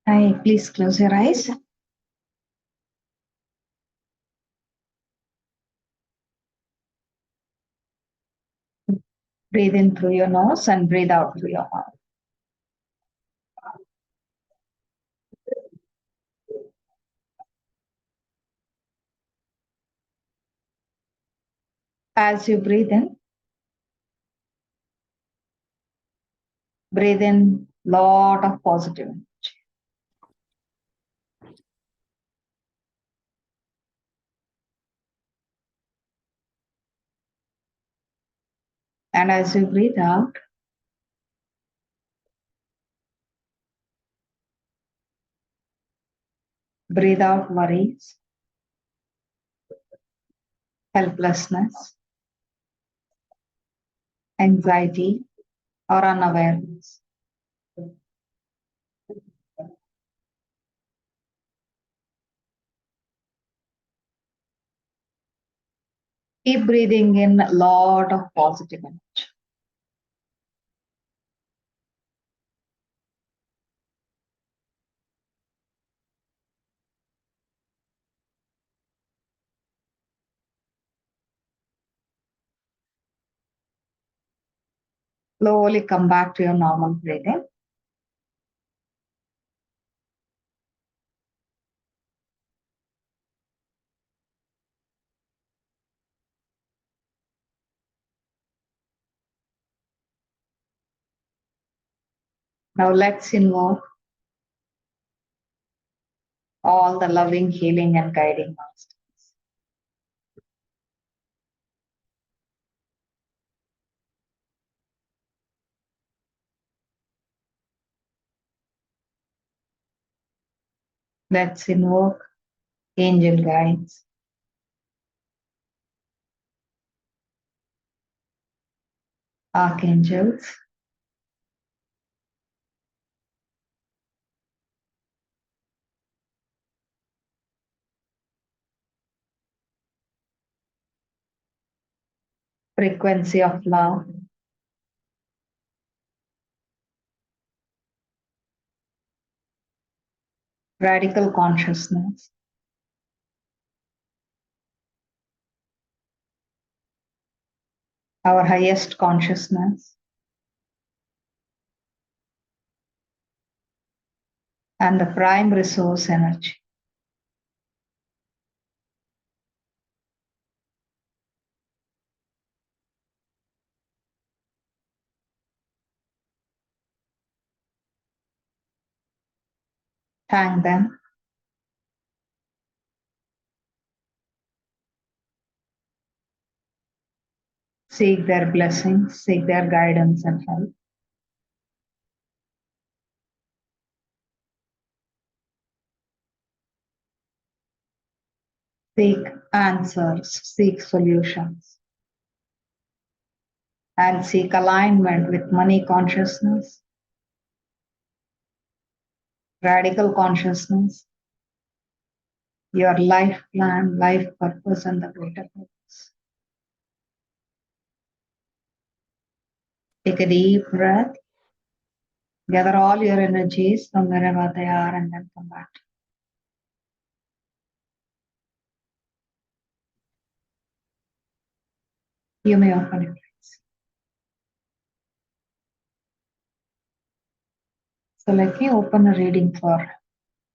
Hi, please close your eyes. Breathe in through your nose and breathe out through your mouth. As you breathe in lot of positive energy. And as you breathe out, breathe out worries, helplessness, anxiety, or unawareness. Keep breathing in a lot of positive energy. Slowly come back to your normal breathing. Now let's invoke all the loving, healing, and guiding masters. Let's invoke angel guides, archangels, frequency of love, radical consciousness, our highest consciousness, and the prime resource energy. Thank them. Seek their blessings, seek their guidance and help. Seek answers, seek solutions, and seek alignment with money consciousness, radical consciousness, your life plan, life purpose, and the greater purpose. Take a deep breath, gather all your energies from wherever they are, and then come back. You may open your eyes. So let me open a reading for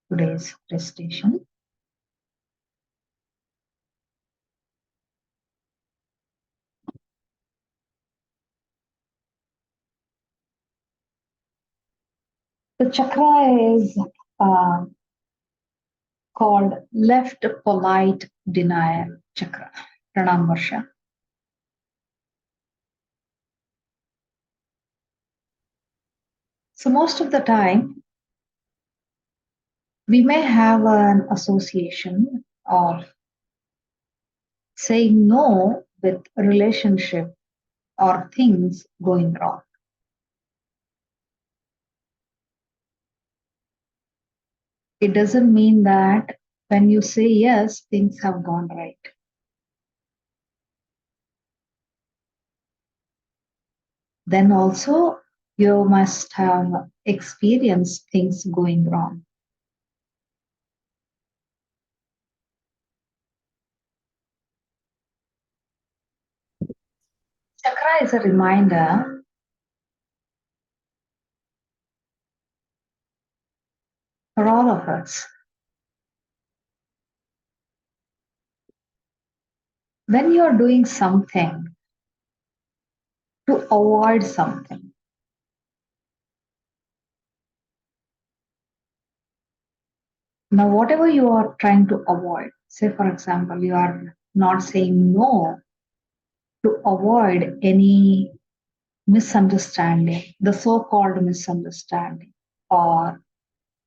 today's recitation. The chakra is called left polite denial chakra. Pranam Varsha. So most of the time, we may have an association of saying no with a relationship or things going wrong. It doesn't mean that when you say yes, things have gone right. Then also you must have experienced things going wrong. Chakra is a reminder for all of us. When you are doing something to avoid something, now whatever you are trying to avoid, say for example, you are not saying no to avoid any misunderstanding, the so called misunderstanding, or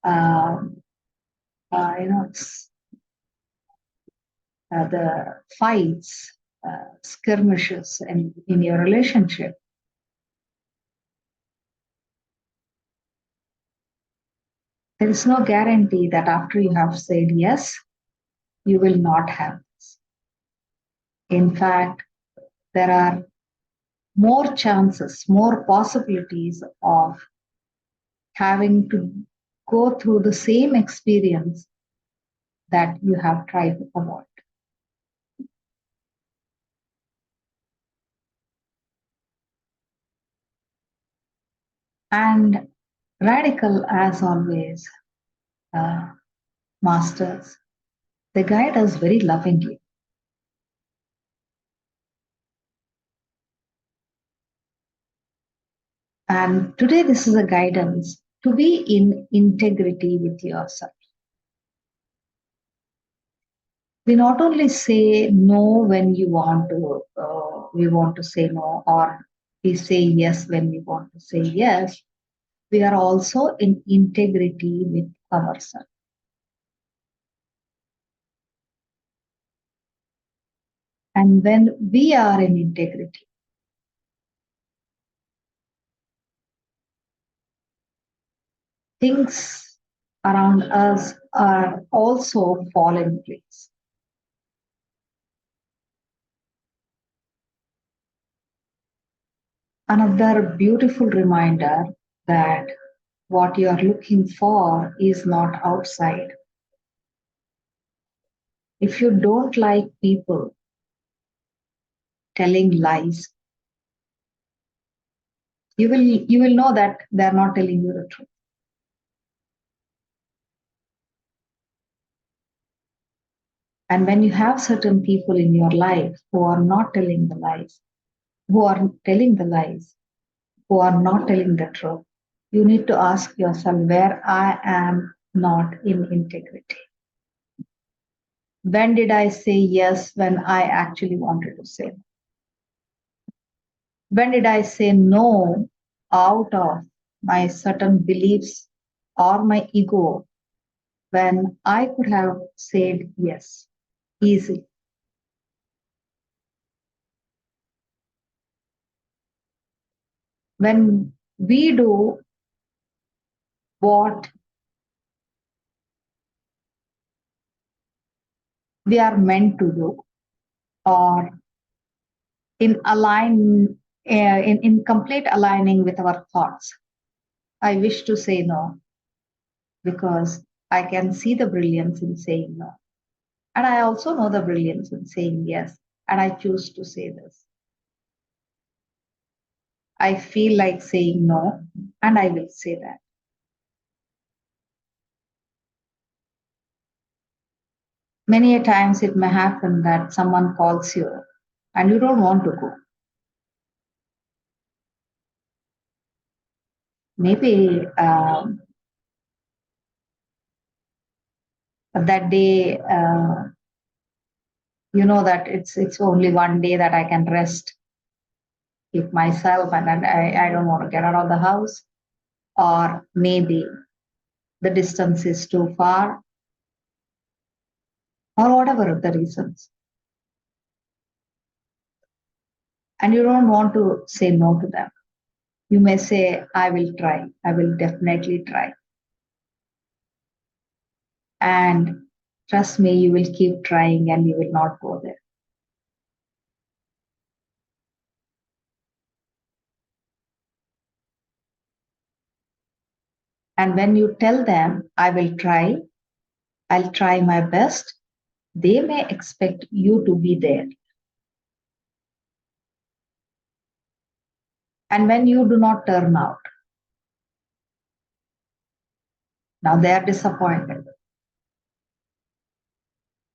um, it's the fights, skirmishes in your relationship. There is no guarantee that after you have said yes, you will not have this. In fact, there are more chances, more possibilities of having to go through the same experience that you have tried to avoid. And Redikall, as always, uh, masters, they guide us very lovingly. And today, this is a guidance to be in integrity with yourself. We not only say no when you want to, we want to say no, or we say yes when we want to say yes. We are also in integrity with ourselves. And when we are in integrity, things around us are also fall in place. Another beautiful reminder that what you are looking for is not outside. If you don't like people telling lies, you will know that they're not telling you the truth. And when you have certain people in your life who are not telling the lies, who are telling the lies, who are not telling the truth, you need to ask yourself where I am not in integrity. When did I say yes when I actually wanted to say no? When did I say no out of my certain beliefs or my ego when I could have said yes easily? When we do what we are meant to do, or in in complete aligning with our thoughts, I wish to say no because I can see the brilliance in saying no. And I also know the brilliance in saying yes. And I choose to say this. I feel like saying no, and I will say that. Many a times it may happen that someone calls you and you don't want to go. Maybe that day, you know that it's only one day that I can rest, keep myself, and I don't want to get out of the house. Or maybe the distance is too far, or whatever the reasons. And you don't want to say no to them. You may say, I will try, I will definitely try. And trust me, you will keep trying and you will not go there. And when you tell them, I will try, I'll try my best, they may expect you to be there. And when you do not turn out, now they are disappointed.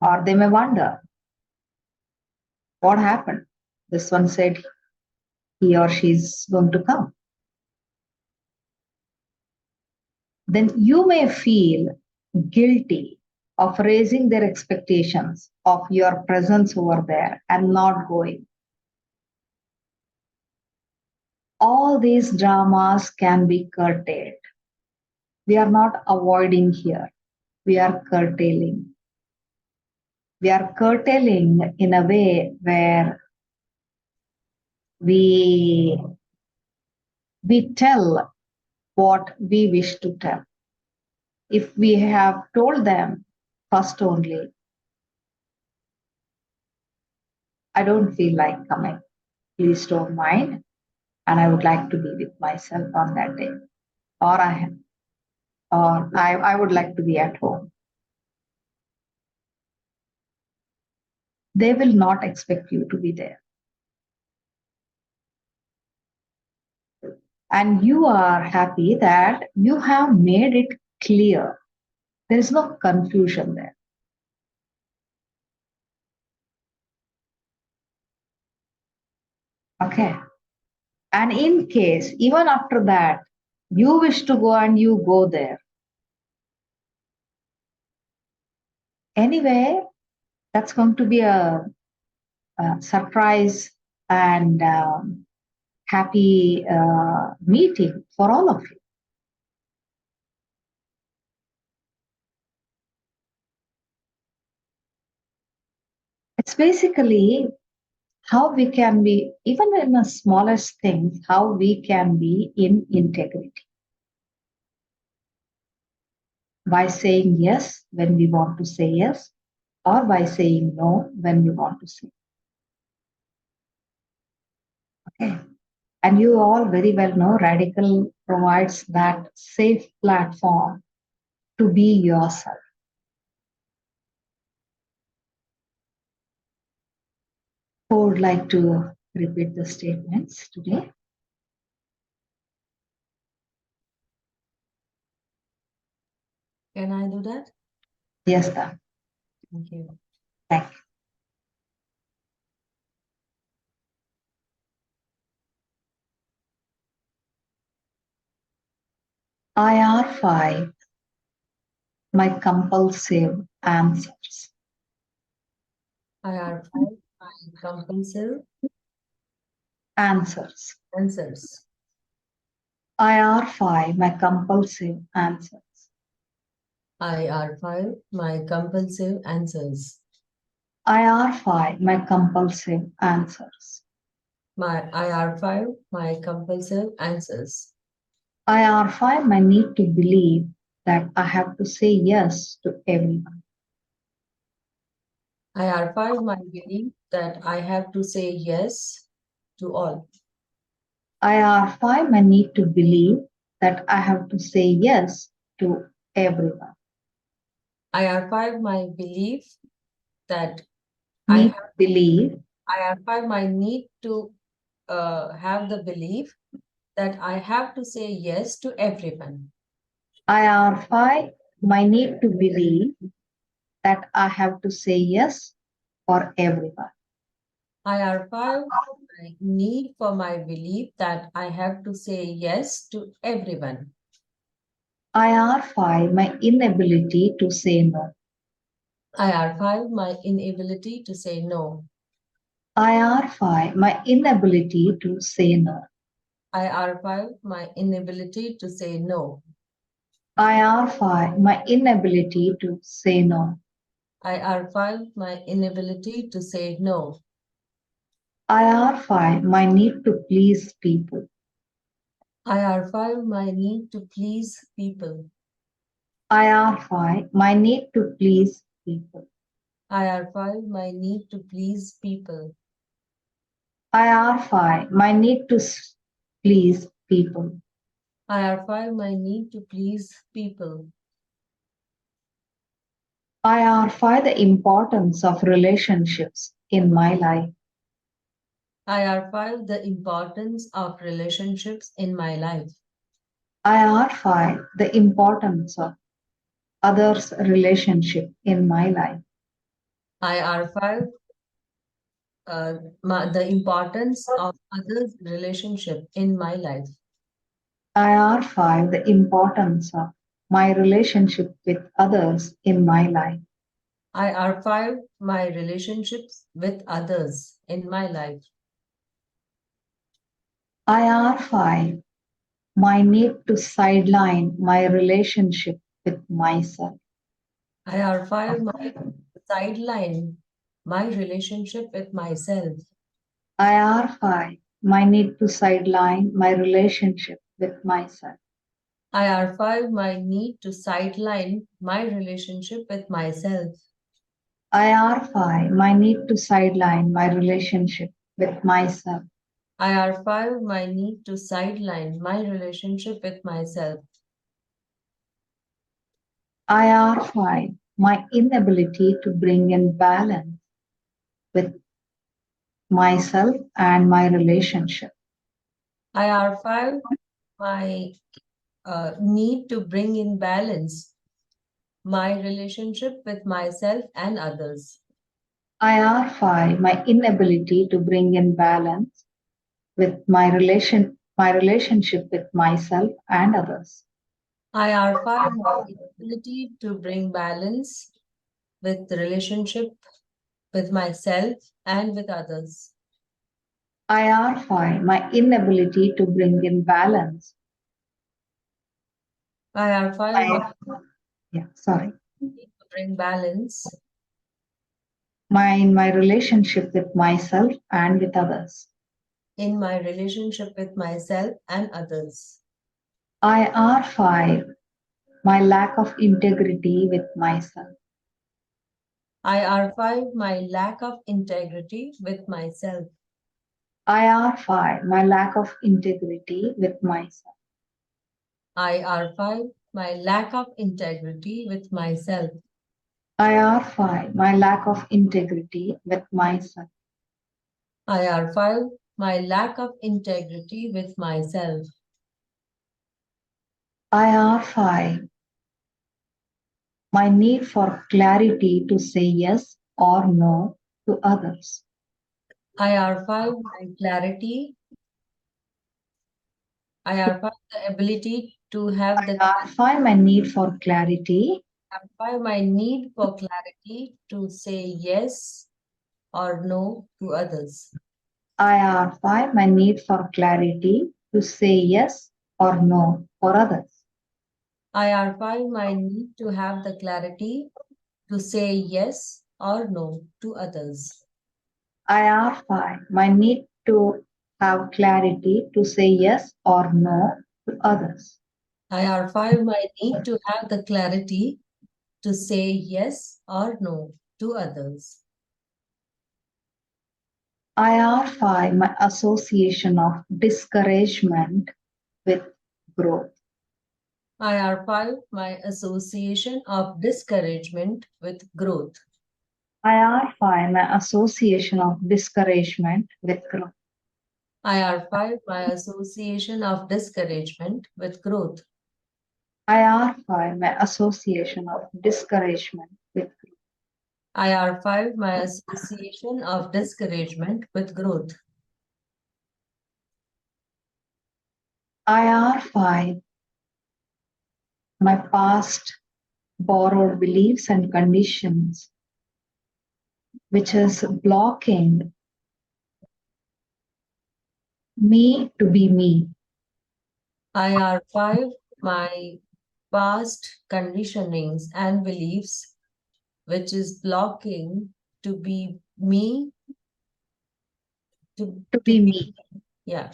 Or they may wonder, what happened? This one said he or she is going to come. Then you may feel guilty of raising their expectations of your presence over there and not going. All these dramas can be curtailed. We are not avoiding here, we are curtailing. We are curtailing in a way where we tell what we wish to tell. If we have told them first only, I don't feel like coming, please don't mind, and I would like to be with myself on that day, or I would like to be at home. They will not expect you to be there. And you are happy that you have made it clear. There is no confusion there. Okay. And in case, even after that, you wish to go and you go there. Anyway, that's going to be a surprise and happy meeting for all of you. It's basically how we can be, even in the smallest things, how we can be in integrity. By saying yes when we want to say yes, or by saying no when we want to say. Okay. And you all very well know Redikall provides that safe platform to be yourself. Who would like to repeat the statements today? Can I do that? Yes, sir. Thank you. Thank you. IR5, my compulsive answers. IR5, my compulsive Answers. answers. IR5, my compulsive answers. IR5, my compulsive answers. IR5, my compulsive answers. My IR5, my compulsive answers. IR5, my need to believe that I have to say yes to everyone. IR5, my belief that I have to say yes to all. IR5, my need to believe that I have to say yes to everyone. IR5, my belief that Need believe. IR5, my need to have the belief that I have to say yes to everyone. IR5, my need to believe that I have to say yes for everyone. IR5, my need for my belief that I have to say yes to everyone. IR5, my inability to say no. IR5, my inability to say no. IR5, my inability to say no. IR5, my inability to say no. IR5, my inability to say no. IR5, my inability to say no. IR5, my need to please people. IR5, my need to please people. IR5, my need to please people. IR5, my need to please people. IR5, my need to please people. IR5, my need to please people. IR5, the importance of relationships in my life. IR5, the importance of relationships in my life. IR5, the importance of others' relationship in my life. IR5, the importance of others' relationship in my life. IR5, the importance of my relationship with others in my life. IR5, my relationships with others in my life. IR5, my need to sideline my relationship with myself. IR5, my sideline my relationship with myself. IR5, my need to sideline my relationship with myself. IR5, my need to sideline my relationship with myself. IR5, my need to sideline my relationship with myself. IR5, my need to sideline my relationship with myself. IR5, my inability to bring in balance with myself and my relationship. IR5, my need to bring in balance my relationship with myself and others. IR5, my inability to bring in balance with my relationship with myself and others. IR5, my inability to bring balance with the relationship with myself and with others. IR5, my inability to bring in balance. IR5, my Sorry. need to bring balance My relationship with myself and with others. in my relationship with myself and others. IR5, my lack of integrity with myself. IR5, my lack of integrity with myself. IR5, my lack of integrity with myself. IR5, my lack of integrity with myself. IR5, my lack of integrity with myself. IR5, my lack of integrity with myself. IR5, my need for clarity to say yes or no to others. IR5, my clarity. IR5, the ability to have the IR5, my need for clarity. IR5, my need for clarity to say yes or no to others. IR5, my need for clarity to say yes or no for others. IR5, my need to have the clarity to say yes or no to others. IR5, my need to have clarity to say yes or no to others. IR5, my need to have the clarity to say yes or no to others. IR5, my association of discouragement with growth. IR5, my association of discouragement with growth. IR5, my association of discouragement with growth. IR5, my association of discouragement with growth. IR5, my association of discouragement with growth. IR5, my association of discouragement with growth. IR5, my past borrowed beliefs and conditions, which is blocking me to be me. IR5, my past conditionings and beliefs, which is blocking to be me, To be me yeah,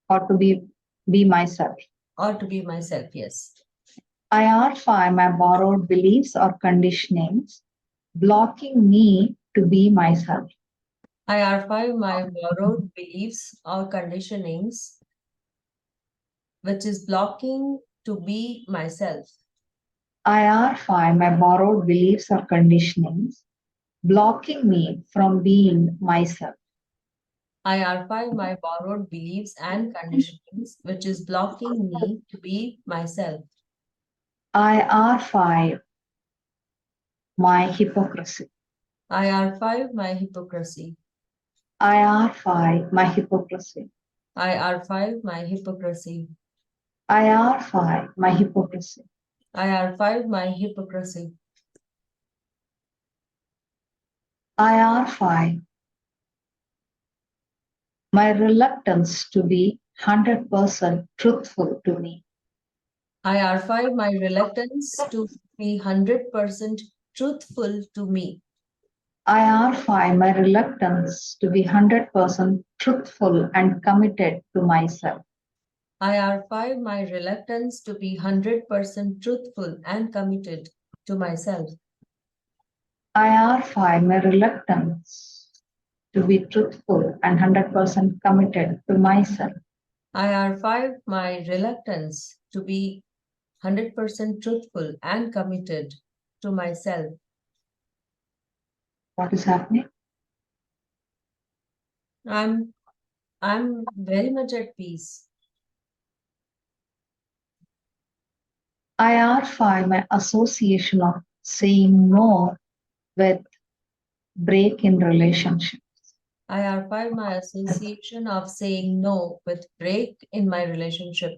or to be myself. or to be myself, yes. IR5, my borrowed beliefs or conditionings, blocking me to be myself. IR5, my borrowed beliefs or conditionings, which is blocking to be myself. IR5, my borrowed beliefs or conditionings, blocking me from being myself. IR5, my borrowed beliefs and conditionings, which is blocking me to be myself. IR5, my hypocrisy. IR5, my hypocrisy. IR5, my hypocrisy. IR5, my hypocrisy. IR5, my hypocrisy. IR5, my hypocrisy. IR5, my reluctance to be 100% truthful to me. IR5, my reluctance to be 100% truthful to me. IR5, my reluctance to be 100% truthful and committed to myself. IR5, my reluctance to be 100% truthful and committed to myself. IR5, my reluctance to be truthful and 100% committed to myself. IR5, my reluctance to be 100% truthful and committed to myself. What is happening? I'm very much at peace. IR5, my association of saying no with break in relationships. IR5, my association of saying no with break in my relationship.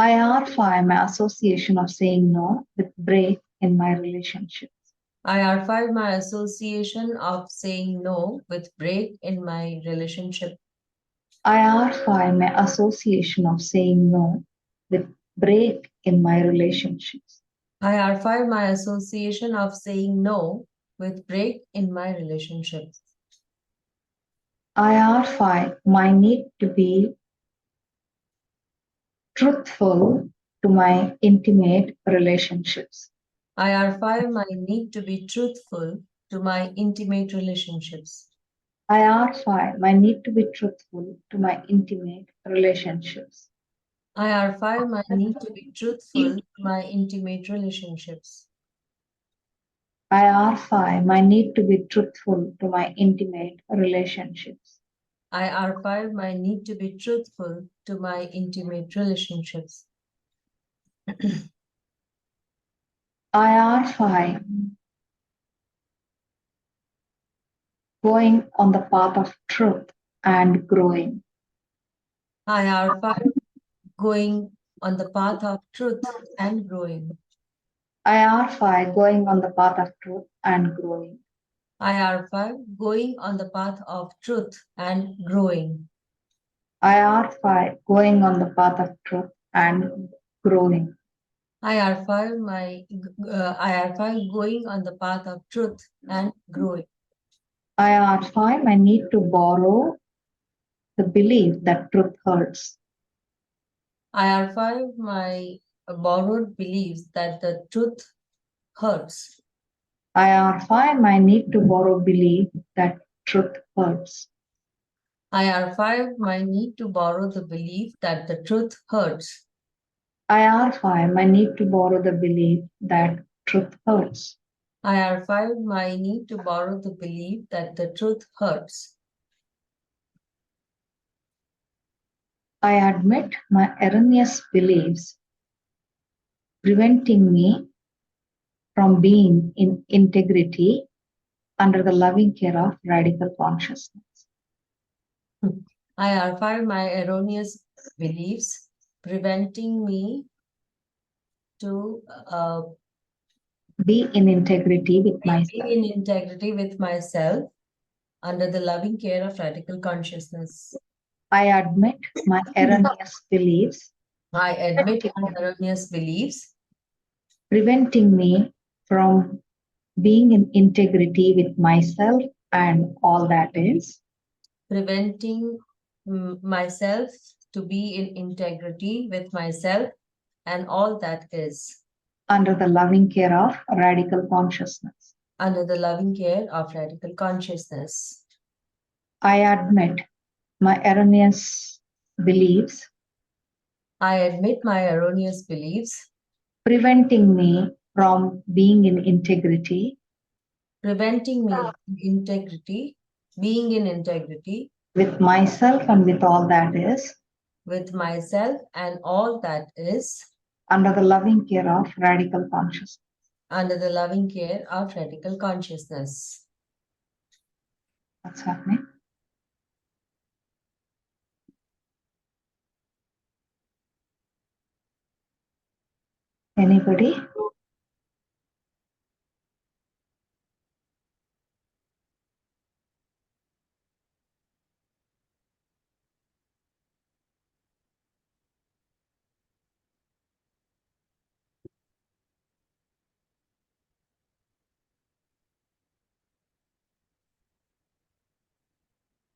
IR5, my association of saying no with break in my relationships. IR5, my association of saying no with break in my relationship. IR5, my association of saying no with break in my relationships. IR5, my association of saying no with break in my relationship. IR5, my need to be truthful to my intimate relationships. IR5, my need to be truthful to my intimate relationships. IR5, my need to be truthful to my intimate relationships. IR5, my need to be truthful to my intimate relationships. IR5, my need to be truthful to my intimate relationships. IR5, my need to be truthful to my intimate relationships. IR5, going on the path of truth and growing. IR5, going on the path of truth and growing. IR5, going on the path of truth and growing. IR5, going on the path of truth and growing. IR5, going on the path of truth and growing. IR5, IR5, going on the path of truth and growing. IR5, I need to borrow the belief that truth hurts. IR5, my borrowed beliefs that the truth hurts. IR5, I need to borrow belief that truth hurts. IR5, my need to borrow the belief that the truth hurts. IR5, I need to borrow the belief that truth hurts. IR5, my need to borrow the belief that the truth hurts. I admit my erroneous beliefs preventing me from being in integrity under the loving care of radical consciousness. IR5, my erroneous beliefs preventing me to be in integrity with myself. Be in integrity with myself under the loving care of radical consciousness. I admit my erroneous beliefs. I admit my erroneous beliefs preventing me from being in integrity with myself and all that is. Preventing myself to be in integrity with myself and all that is. Under the loving care of radical consciousness. Under the loving care of radical consciousness. I admit my erroneous beliefs. I admit my erroneous beliefs. Preventing me from being in integrity. Preventing me integrity, being in integrity. with myself and with all that is, with myself and all that is, under the loving care of radical consciousness. under the loving care of radical consciousness. What's happening? Anybody?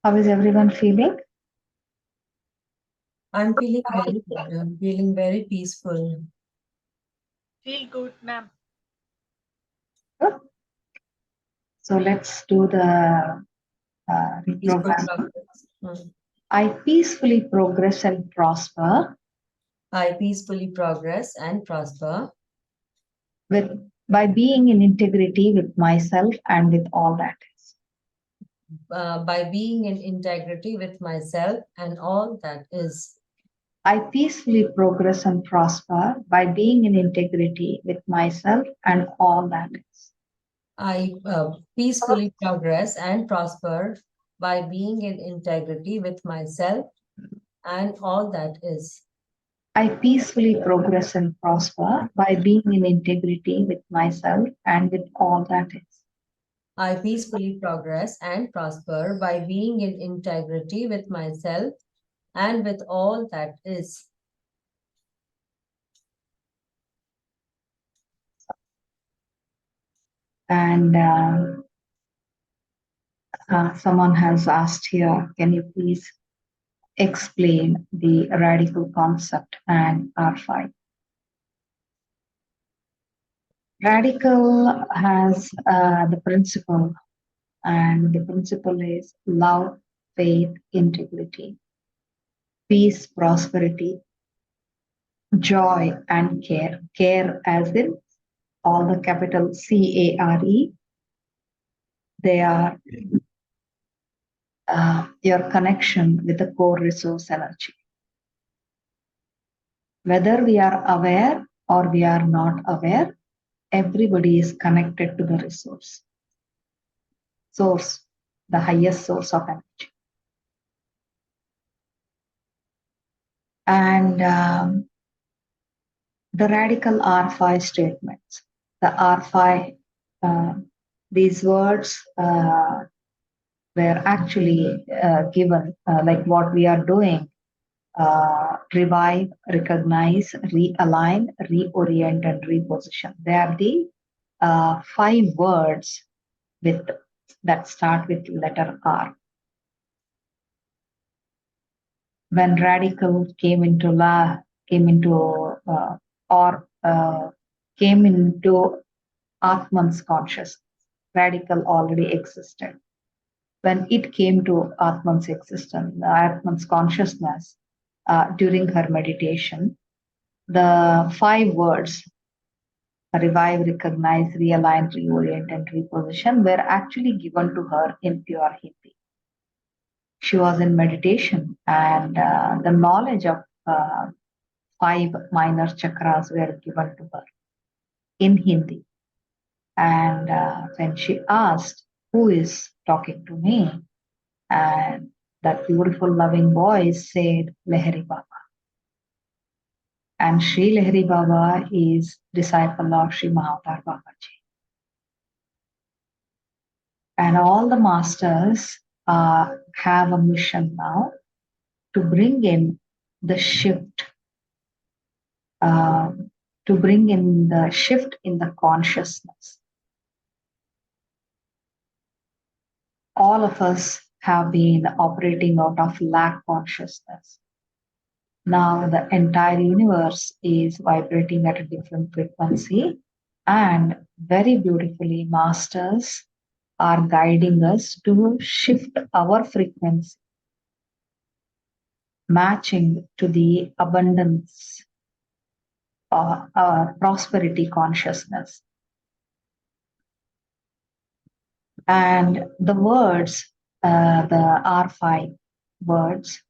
How is everyone feeling? I'm feeling very good. I'm feeling very peaceful. Feel good, ma'am. Good. So let's do the Peaceful reprogramming. progress. I peacefully progress and prosper I peacefully progress and prosper with by being in integrity with myself and with all that is. by being in integrity with myself and all that is. I peacefully progress and prosper by being in integrity with myself and all that is. I peacefully progress and prosper by being in integrity with myself and all that is. I peacefully progress and prosper by being in integrity with myself and with all that is. I peacefully progress and prosper by being in integrity with myself and with all that is. And someone has asked here, can you please explain the radical concept and R5? Radical has the principle, and the principle is love, faith, integrity, peace, prosperity, joy, and care. Care as in all the capital CARE. They are your connection with the core resource energy. Whether we are aware or we are not aware, everybody is connected to the resource. Source, the highest source of energy. And the Redikall R5 statements. The R5, these words were actually given, like what we are doing: revive, recognize, realign, reorient, and reposition. They are the 5 words with that start with letter R. When radical came into came into Atman's consciousness, radical already existed. When it came to Atman's existence, Atman's consciousness, during her meditation, the 5 words, revive, recognize, realign, reorient, and reposition, were actually given to her in pure Hindi. She was in meditation, and the knowledge of 5 minor chakras were given to her in Hindi. And when she asked, who is talking to me? And that beautiful, loving voice said, Lehri Baba. And Sri Lehri Baba is disciple of Sri Mahavar Babaji. And all the masters have a mission now to bring in the shift, to bring in the shift in the consciousness. All of us have been operating out of lack consciousness. Now the entire universe is vibrating at a different frequency, and very beautifully, masters are guiding us to shift our frequency, matching to the abundance, prosperity consciousness. And the words, the R5, words,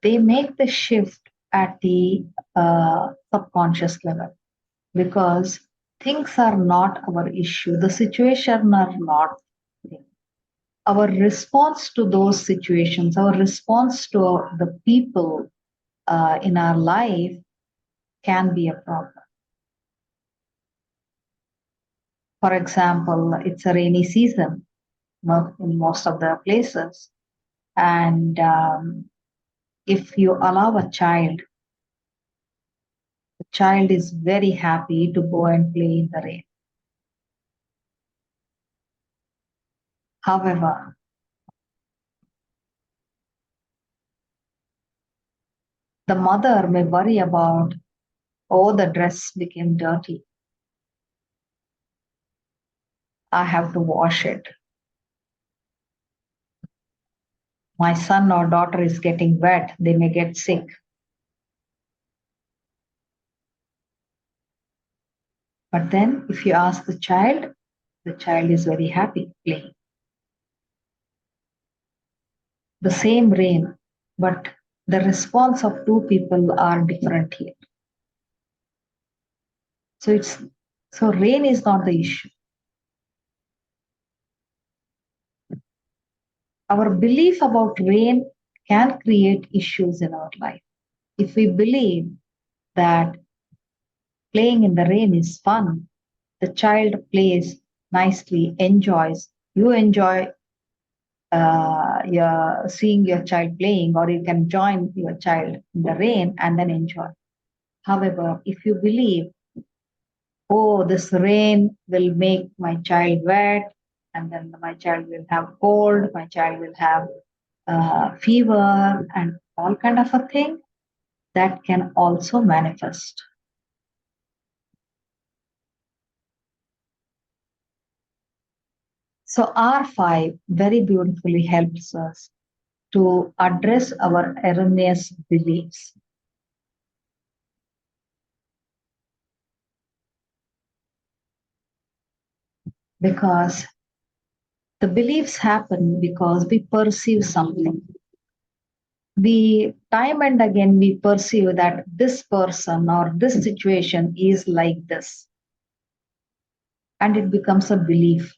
they make the shift at the subconscious level because things are not our issue, the situation are not. Our response to those situations, our response to the people in our life can be a problem. For example, it's a rainy season in most of the places. And if you allow a child, the child is very happy to go and play in the rain. However, the mother may worry about, oh, the dress became dirty. I have to wash it. My son or daughter is getting wet. They may get sick. But then, if you ask the child is very happy playing. The same rain, but the response of two people are different here. So rain is not the issue. Our belief about rain can create issues in our life. If we believe that playing in the rain is fun, the child plays nicely, enjoys, you enjoy seeing your child playing, or you can join your child in the rain and then enjoy. However, if you believe, oh, this rain will make my child wet, and then my child will have cold, my child will have fever, and all kind of a thing, that can also manifest. So R5 very beautifully helps us to address our erroneous beliefs. Because the beliefs happen because we perceive something. We time and again we perceive that this person or this situation is like this, and it becomes a belief.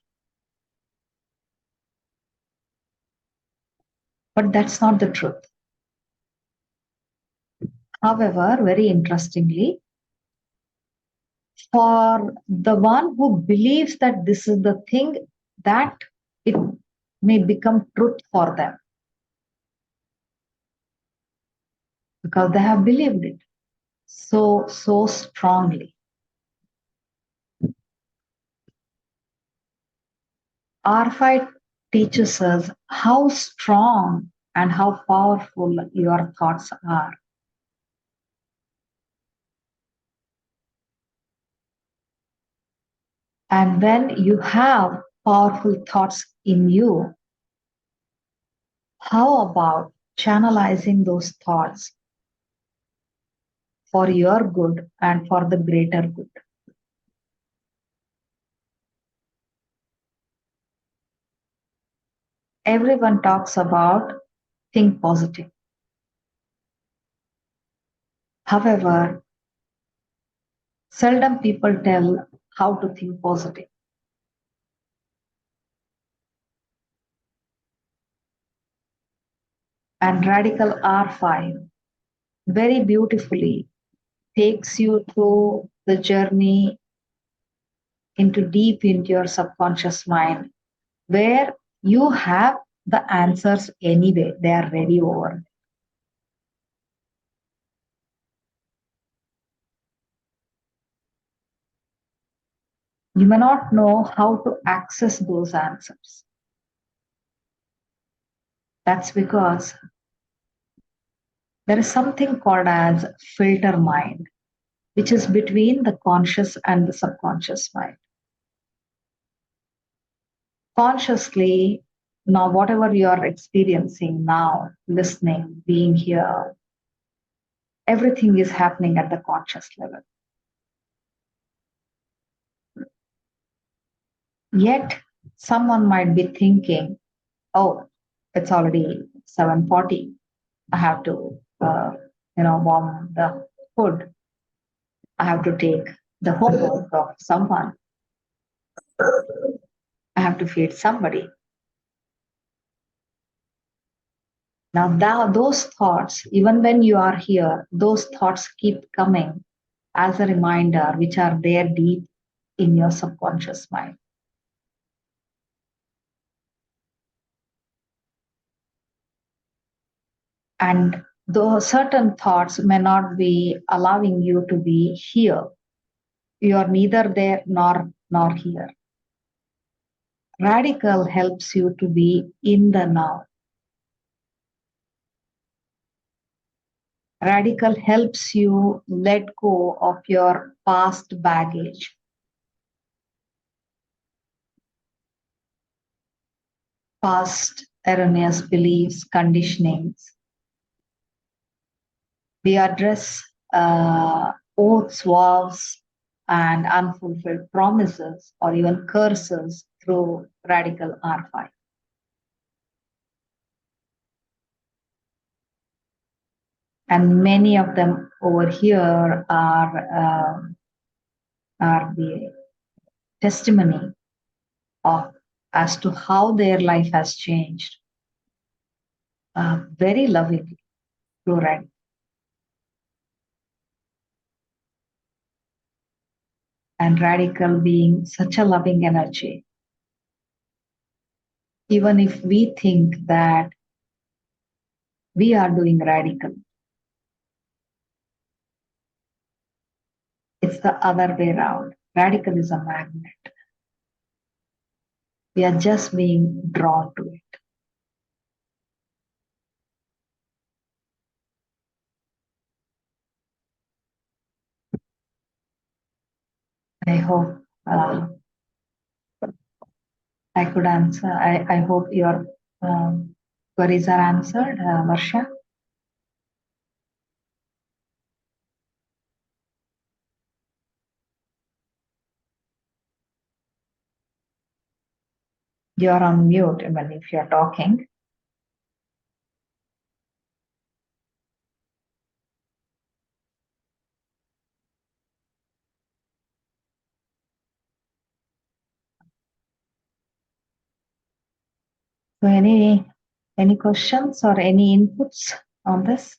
But that's not the truth. However, very interestingly, for the one who believes that this is the thing, that it may become truth for them because they have believed it so strongly. R5 teaches us how strong and how powerful your thoughts are. And when you have powerful thoughts in you, how about channelizing those thoughts for your good and for the greater good? Everyone talks about think positive. However, seldom people tell how to think positive. And Redikall R5 very beautifully takes you through the journey deep into your subconscious mind, where you have the answers anyway, they are ready over. You may not know how to access those answers. That's because there is something called as filter mind, which is between the conscious and the subconscious mind. Consciously, now whatever you are experiencing now, listening, being here, everything is happening at the conscious level. Yet, someone might be thinking, oh, it's already 7:40. I have to, warm the food. I have to take the homework of someone. I have to feed somebody. Now, those thoughts, even when you are here, those thoughts keep coming as a reminder, which are there deep in your subconscious mind. And those certain thoughts may not be allowing you to be here. You are neither there nor here. Radical helps you to be in the now. Radical helps you let go of your past baggage, past erroneous beliefs, conditionings. We address oaths, vows, and unfulfilled promises, or even curses through Radical R5. And many of them over here are the testimony of as to how their life has changed very lovingly through Radical. And Radical being such a loving energy. Even if we think that we are doing Radical, it's the other way around. Radical is a magnet. We are just being drawn to it. I hope I could answer. I hope your queries are answered, Varsha. You're on mute, even if you're talking. So any questions or any inputs on this?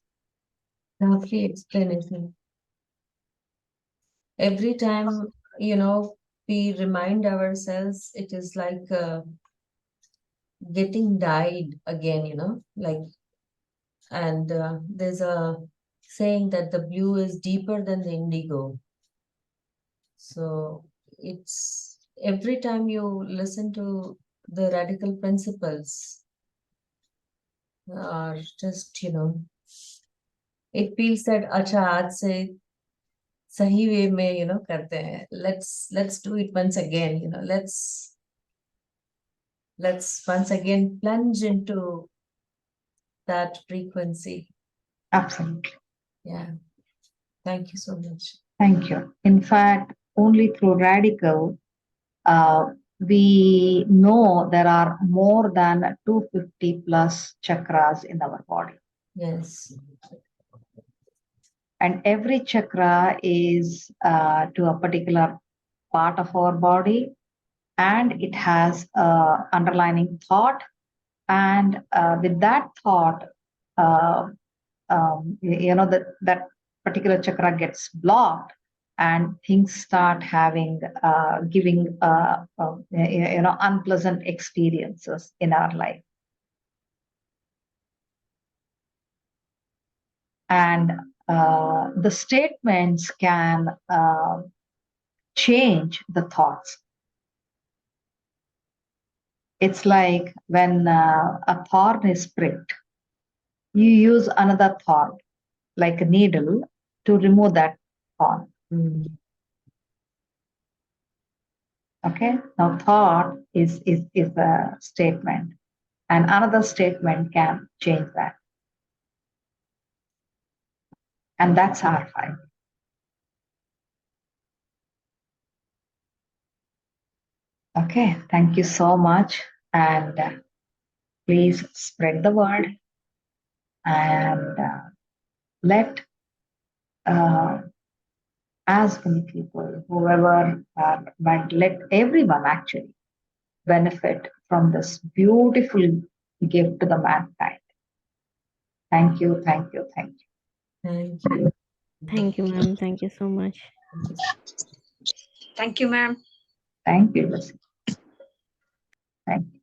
Lovely explanation. Every time, we remind ourselves, it is like getting dyed again, and there's a saying that the blue is deeper than the indigo. So it's every time you listen to the radical principles are just, it feels that acha aaj se sahi way mein, karte hain. Let's do it once again, let's once again plunge into that frequency. Absolutely. Yeah. Thank you so much. Thank you. In fact, only through Radical, we know there are more than 250 plus chakras in our body. Yes. And every chakra is to a particular part of our body, and it has underlining thought. And with that thought, that particular chakra gets blocked, and things start having giving unpleasant experiences in our life. And the statements can change the thoughts. It's like when a thorn is pricked, you use another thorn, like a needle, to remove that thorn. Okay, now thought is a statement, and another statement can change that. And that's R5. Okay, thank you so much. And please spread the word. and let as many people, whoever might let everyone actually benefit from this beautiful gift to the mankind. Thank you, thank you, thank you. Thank you. Thank you, ma'am. Thank you so much. Thank you. Thank you, ma'am. Thank you, Lucy. Thank you.